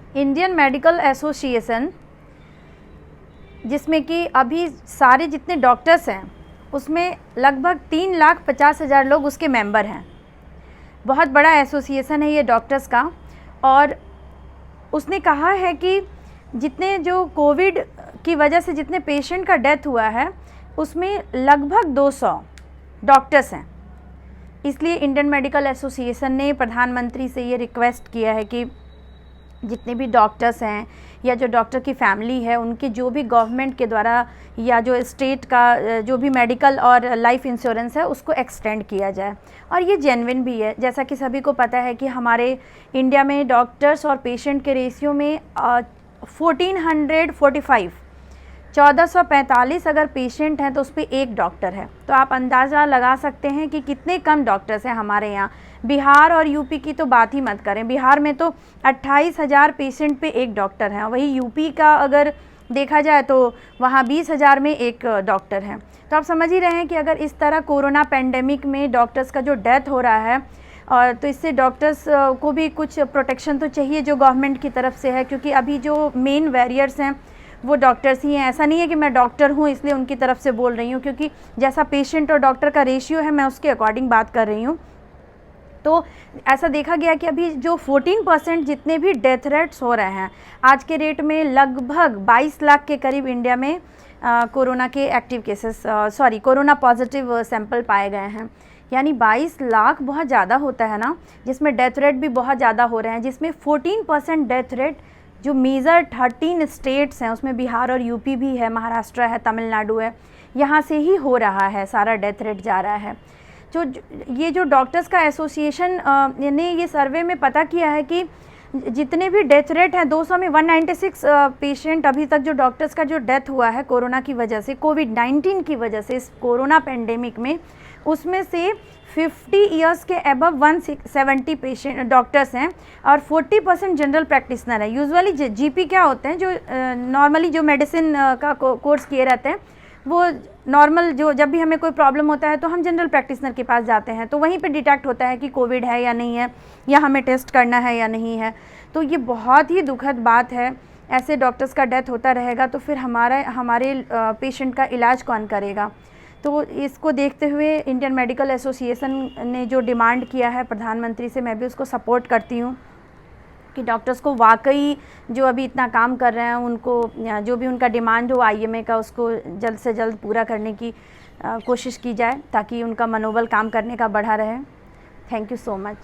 Indian medical association, जिसमें कि अभी सारे जितने डॉक्टर्स हैं उसमें लगभग 3,50,000 लोग उसके मेंबर हैं। बहुत बड़ा एसोसिएशन है ये डॉक्टर्स का। और उसने कहा है कि जितने जो कोविड की वजह से जितने पेशेंट का डेथ हुआ है उसमें लगभग 200 डॉक्टर्स हैं। इसलिए इंडियन मेडिकल एसोसिएशन ने प्रधानमंत्री से ये रिक्वेस्ट किया है कि जितने भी डॉक्टर्स हैं या जो डॉक्टर की फैमिली है उनके जो भी गवर्नमेंट के द्वारा या जो स्टेट का जो भी मेडिकल और लाइफ इंश्योरेंस है उसको एक्सटेंड किया जाए। और ये जेन्युइन भी है। जैसा कि सभी को पता है कि हमारे इंडिया में डॉक्टर्स और पेशेंट के रेशियो में 1445 अगर पेशेंट हैं तो उस पर एक डॉक्टर है। तो आप अंदाज़ा लगा सकते हैं कि कितने कम डॉक्टर्स हैं हमारे यहाँ। बिहार और यूपी की तो बात ही मत करें। बिहार में तो 28,000 पेशेंट पे एक डॉक्टर है। वही यूपी का अगर देखा जाए तो वहाँ 20,000 में एक डॉक्टर है। तो आप समझ ही रहे हैं कि अगर इस तरह कोरोना पेंडेमिक में डॉक्टर्स का जो डेथ हो रहा है और तो इससे डॉक्टर्स को भी कुछ प्रोटेक्शन तो चाहिए जो गवर्नमेंट की तरफ से है, क्योंकि अभी जो मेन वैरियर्स हैं वो डॉक्टर्स ही हैं। ऐसा नहीं है कि मैं डॉक्टर हूँ इसलिए उनकी तरफ से बोल रही हूँ, क्योंकि जैसा पेशेंट और डॉक्टर का रेशियो है मैं उसके अकॉर्डिंग बात कर रही हूँ। तो ऐसा देखा गया कि अभी जो 14% जितने भी डेथ रेट्स हो रहे हैं आज के रेट में लगभग 22 लाख के करीब इंडिया में कोरोना के active cases corona positive sample पाए गए हैं। यानी 22 लाख बहुत ज़्यादा होता है ना, जिसमें डेथ रेट भी बहुत ज़्यादा हो रहे हैं, जिसमें 14% डेथ रेट जो मेजर 13 स्टेट्स हैं उसमें बिहार और यूपी भी है, महाराष्ट्र है, तमिलनाडु है, यहाँ से ही हो रहा है, सारा डेथ रेट जा रहा है। जो डॉक्टर्स का एसोसिएशन ने ये सर्वे में पता किया है कि जितने भी डेथ रेट हैं 200 में 196 पेशेंट अभी तक जो डॉक्टर्स का जो डेथ हुआ है कोरोना की वजह से, कोविड-19 की वजह से, इस कोरोना पेंडेमिक में, उसमें से 50 इयर्स के अबव 170 पेशेंट डॉक्टर्स हैं और 40% जनरल प्रैक्टिशनर है। यूजुअली जीपी क्या होते हैं, जो नॉर्मली जो मेडिसिन का कोर्स किए रहते हैं वो नॉर्मल जो जब भी हमें कोई प्रॉब्लम होता है तो हम जनरल प्रैक्टिशनर के पास जाते हैं, तो वहीं पे डिटेक्ट होता है कि कोविड है या नहीं है, या हमें टेस्ट करना है या नहीं है। तो ये बहुत ही दुखद बात है। ऐसे डॉक्टर्स का डेथ होता रहेगा तो फिर हमारे पेशेंट का इलाज कौन करेगा। तो इसको देखते हुए इंडियन मेडिकल एसोसिएशन ने जो डिमांड किया है प्रधानमंत्री से, मैं भी उसको सपोर्ट करती हूँ कि डॉक्टर्स को वाकई जो अभी इतना काम कर रहे हैं उनको जो भी उनका डिमांड हो आईएमए का उसको जल्द से जल्द पूरा करने की कोशिश की जाए ताकि उनका मनोबल काम करने का बढ़ा रहे। Thank you so much.